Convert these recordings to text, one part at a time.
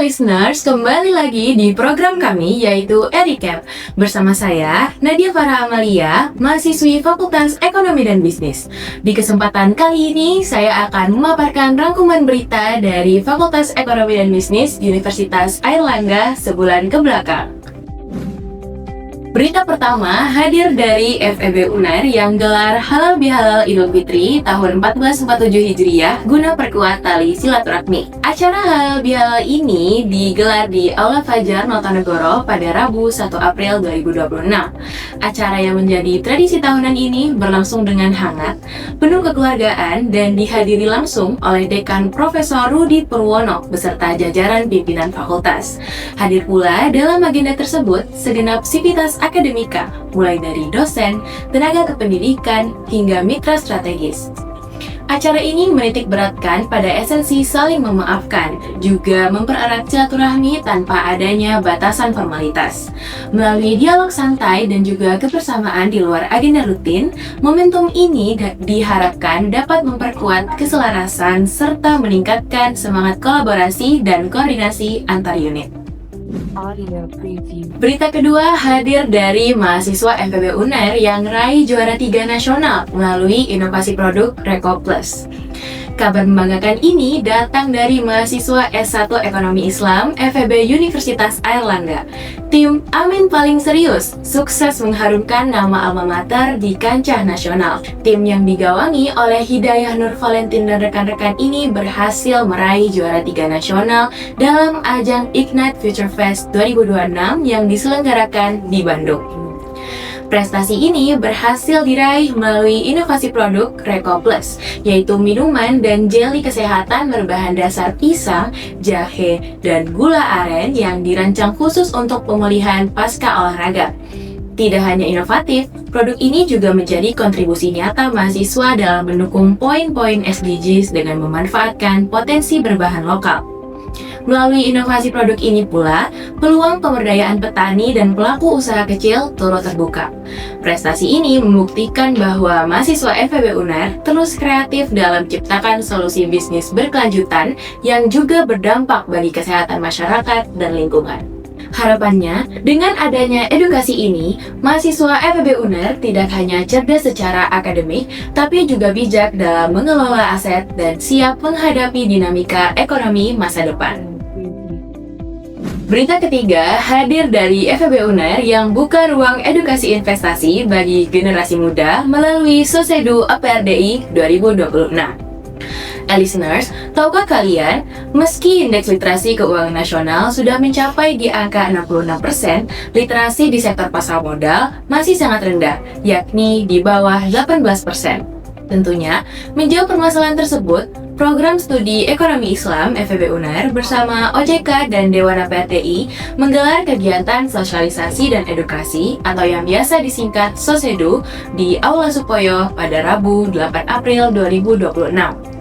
listeners, kembali lagi di program kami yaitu Ericap. Bersama saya, Nadia Farah Amalia, mahasiswi Fakultas Ekonomi dan Bisnis. Di kesempatan kali ini, saya akan memaparkan rangkuman berita dari Fakultas Ekonomi dan Bisnis Universitas Airlangga sebulan ke belakang. Berita pertama hadir dari FEB UNAIR yang gelar Halal Bihalal Idul Fitri tahun 1447 Hijriah guna perkuat tali silaturahmi. Acara Halal Bihalal ini digelar di Aula Fajar Notonegoro pada Rabu 1 April 2026. Acara yang menjadi tradisi tahunan ini berlangsung dengan hangat, penuh kekeluargaan dan dihadiri langsung oleh Dekan Profesor Rudi Purwono beserta jajaran pimpinan fakultas. Hadir pula dalam agenda tersebut segenap sivitas akademika, mulai dari dosen, tenaga kependidikan, hingga mitra strategis. Acara ini menitik beratkan pada esensi saling memaafkan, juga mempererat silaturahmi tanpa adanya batasan formalitas. Melalui dialog santai dan juga kebersamaan di luar agenda rutin, momentum ini diharapkan dapat memperkuat keselarasan serta meningkatkan semangat kolaborasi dan koordinasi antar unit. Berita kedua hadir dari mahasiswa FEB UNAIR yang raih juara 3 nasional melalui inovasi produk Reko Plus. Kabar membanggakan ini datang dari mahasiswa S1 Ekonomi Islam FEB Universitas Airlangga. Tim Amin Paling Serius sukses mengharumkan nama alma mater di kancah nasional. Tim yang digawangi oleh Hidayah Nur Valentin dan rekan-rekan ini berhasil meraih juara 3 nasional dalam ajang Ignite Future Fest 2026 yang diselenggarakan di Bandung. Prestasi ini berhasil diraih melalui inovasi produk Reko Plus, yaitu minuman dan jeli kesehatan berbahan dasar pisang, jahe, dan gula aren yang dirancang khusus untuk pemulihan pasca olahraga. Tidak hanya inovatif, produk ini juga menjadi kontribusi nyata mahasiswa dalam mendukung poin-poin SDGs dengan memanfaatkan potensi berbahan lokal. Melalui inovasi produk ini pula, peluang pemberdayaan petani dan pelaku usaha kecil turut terbuka. Prestasi ini membuktikan bahwa mahasiswa FEB UNAIR terus kreatif dalam menciptakan solusi bisnis berkelanjutan yang juga berdampak bagi kesehatan masyarakat dan lingkungan. Harapannya, dengan adanya edukasi ini, mahasiswa FEB UNAIR tidak hanya cerdas secara akademik, tapi juga bijak dalam mengelola aset dan siap menghadapi dinamika ekonomi masa depan. Berita ketiga hadir dari FEB UNAIR yang buka ruang edukasi investasi bagi generasi muda melalui Sosedu APRDI 2026. Listeners, tahukah kalian, meski indeks literasi keuangan nasional sudah mencapai di angka 66%, literasi di sektor pasar modal masih sangat rendah, yakni di bawah 18%. Tentunya, menjawab permasalahan tersebut, Program Studi Ekonomi Islam FEB UNAIR bersama OJK dan Dewan APRDI menggelar kegiatan sosialisasi dan edukasi atau yang biasa disingkat Sosedu di Aula Supoyo pada Rabu 8 April 2026.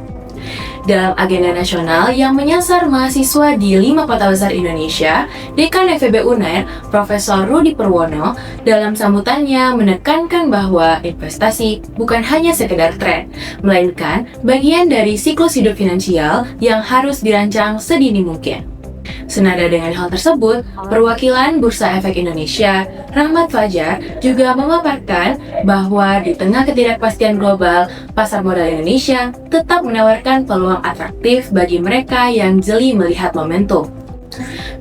Dalam agenda nasional yang menyasar mahasiswa di 5 kota besar Indonesia, Dekan FEB UNAIR, Profesor Rudi Purwono, dalam sambutannya menekankan bahwa investasi bukan hanya sekedar tren, melainkan bagian dari siklus hidup finansial yang harus dirancang sedini mungkin. Senada dengan hal tersebut, perwakilan Bursa Efek Indonesia, Rahmat Fajar, juga memaparkan bahwa di tengah ketidakpastian global, pasar modal Indonesia tetap menawarkan peluang atraktif bagi mereka yang jeli melihat momentum.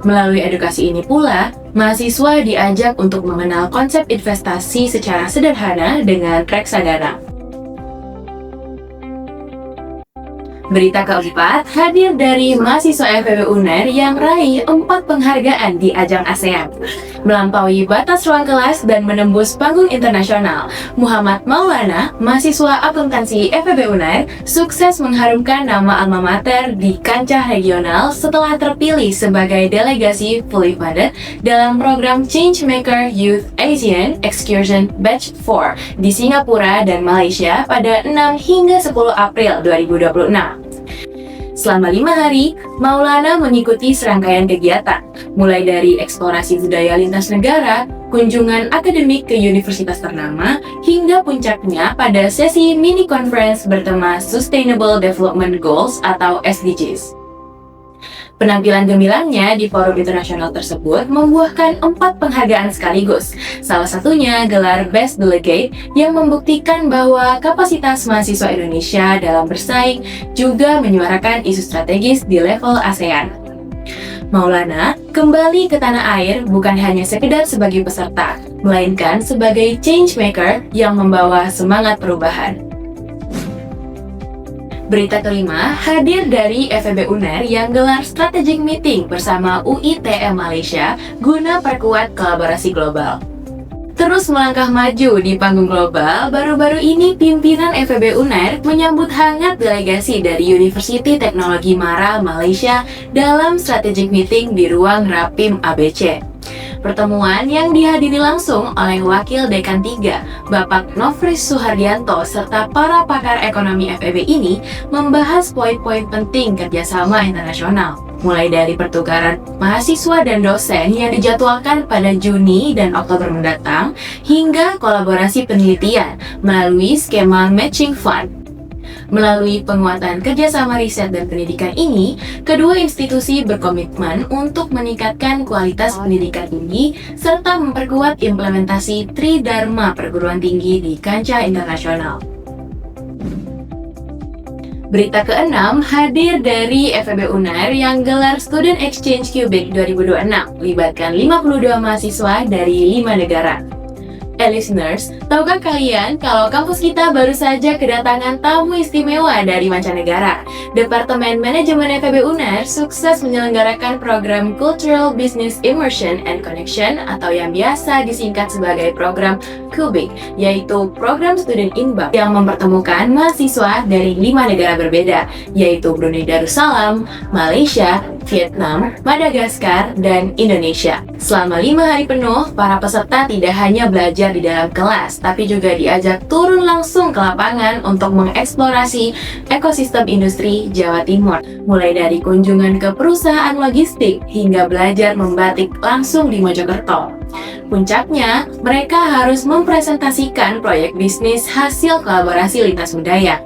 Melalui edukasi ini pula, mahasiswa diajak untuk mengenal konsep investasi secara sederhana dengan reksadana. Berita keempat hadir dari mahasiswa FEB UNAIR yang raih 4 penghargaan di ajang ASEAN. Melampaui batas ruang kelas dan menembus panggung internasional, Muhammad Maulana, mahasiswa akuntansi FEB UNAIR, sukses mengharumkan nama alma mater di kancah regional setelah terpilih sebagai delegasi fully funded dalam program Changemaker Youth Asian Excursion Batch 4 di Singapura dan Malaysia pada 6 hingga 10 April 2026. Selama 5 hari, Maulana mengikuti serangkaian kegiatan, mulai dari eksplorasi budaya lintas negara, kunjungan akademik ke universitas ternama, hingga puncaknya pada sesi mini conference bertema Sustainable Development Goals atau SDGs. Penampilan gemilangnya di forum internasional tersebut membuahkan 4 penghargaan sekaligus. Salah satunya gelar Best Delegate yang membuktikan bahwa kapasitas mahasiswa Indonesia dalam bersaing juga menyuarakan isu strategis di level ASEAN. Maulana kembali ke tanah air bukan hanya sekedar sebagai peserta, melainkan sebagai change maker yang membawa semangat perubahan. Berita kelima, hadir dari FEB UNER yang gelar strategic meeting bersama UITM Malaysia guna perkuat kolaborasi global. Terus melangkah maju di panggung global, baru-baru ini pimpinan FEB UNER menyambut hangat delegasi dari University Teknologi Mara, Malaysia dalam strategic meeting di ruang Rapim ABC. Pertemuan yang dihadiri langsung oleh Wakil Dekan 3, Bapak Nofris Suhardianto, serta para pakar ekonomi FEB ini membahas poin-poin penting kerjasama internasional, mulai dari pertukaran mahasiswa dan dosen yang dijadwalkan pada Juni dan Oktober mendatang, hingga kolaborasi penelitian melalui skema Matching Fund. Melalui penguatan kerjasama riset dan pendidikan ini, kedua institusi berkomitmen untuk meningkatkan kualitas pendidikan tinggi serta memperkuat implementasi Tridharma perguruan tinggi di kancah internasional. Berita keenam, hadir dari FEB UNER yang gelar Student Exchange Cubic 2026, libatkan 52 mahasiswa dari 5 negara. Listeners, tahukah kalian kalau kampus kita baru saja kedatangan tamu istimewa dari mancanegara? Departemen Manajemen FEB UNER sukses menyelenggarakan program Cultural Business Immersion and Connection atau yang biasa disingkat sebagai program CUBIC, yaitu program student inbound yang mempertemukan mahasiswa dari 5 negara berbeda, yaitu Brunei Darussalam, Malaysia, Vietnam, Madagaskar, dan Indonesia. Selama 5 hari penuh, para peserta tidak hanya belajar di dalam kelas, tapi juga diajak turun langsung ke lapangan untuk mengeksplorasi ekosistem industri Jawa Timur, mulai dari kunjungan ke perusahaan logistik hingga belajar membatik langsung di Mojokerto. Puncaknya, mereka harus mempresentasikan proyek bisnis hasil kolaborasi lintas budaya.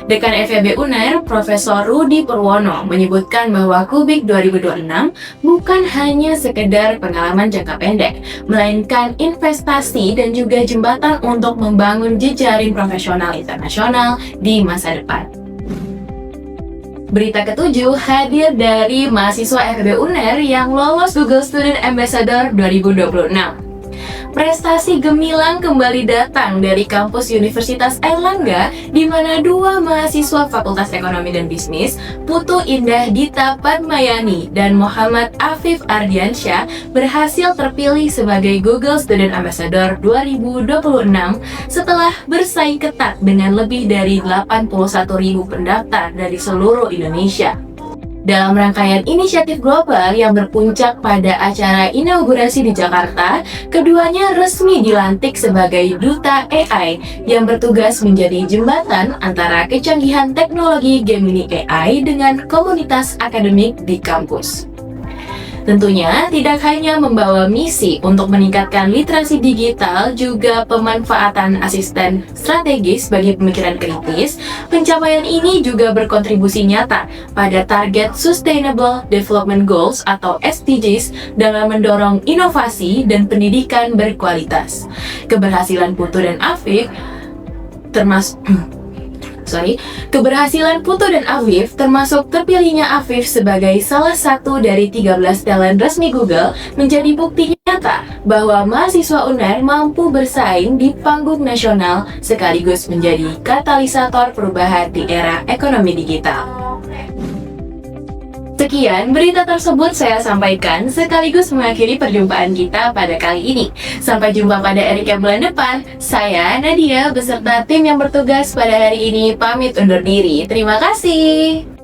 Dekan FEB UNER, Profesor Rudi Purwono, menyebutkan bahwa CUBIC 2026 bukan hanya sekedar pengalaman jangka pendek, melainkan investasi dan juga jembatan untuk membangun jejaring profesional internasional di masa depan. Berita ketujuh, hadir dari mahasiswa FEB UNER yang lolos Google Student Ambassador 2026. Prestasi gemilang kembali datang dari kampus Universitas Airlangga, di mana 2 mahasiswa Fakultas Ekonomi dan Bisnis, Putu Indah Dita Padmayani dan Muhammad Afif Ardiansyah, berhasil terpilih sebagai Google Student Ambassador 2026 setelah bersaing ketat dengan lebih dari 81.000 pendaftar dari seluruh Indonesia. Dalam rangkaian inisiatif global yang berpuncak pada acara inaugurasi di Jakarta, keduanya resmi dilantik sebagai Duta AI yang bertugas menjadi jembatan antara kecanggihan teknologi Gemini AI dengan komunitas akademik di kampus. Tentunya tidak hanya membawa misi untuk meningkatkan literasi digital, juga pemanfaatan asisten strategis bagi pemikiran kritis, pencapaian ini juga berkontribusi nyata pada target Sustainable Development Goals atau SDGs dalam mendorong inovasi dan pendidikan berkualitas. Keberhasilan Putu dan Afif Keberhasilan Putu dan Afif termasuk terpilihnya Afif sebagai salah satu dari 13 talent resmi Google menjadi bukti nyata bahwa mahasiswa UNER mampu bersaing di panggung nasional sekaligus menjadi katalisator perubahan di era ekonomi digital. Sekian berita tersebut saya sampaikan sekaligus mengakhiri perjumpaan kita pada kali ini. Sampai jumpa pada recap bulan depan. Saya Nadia beserta tim yang bertugas pada hari ini pamit undur diri. Terima kasih.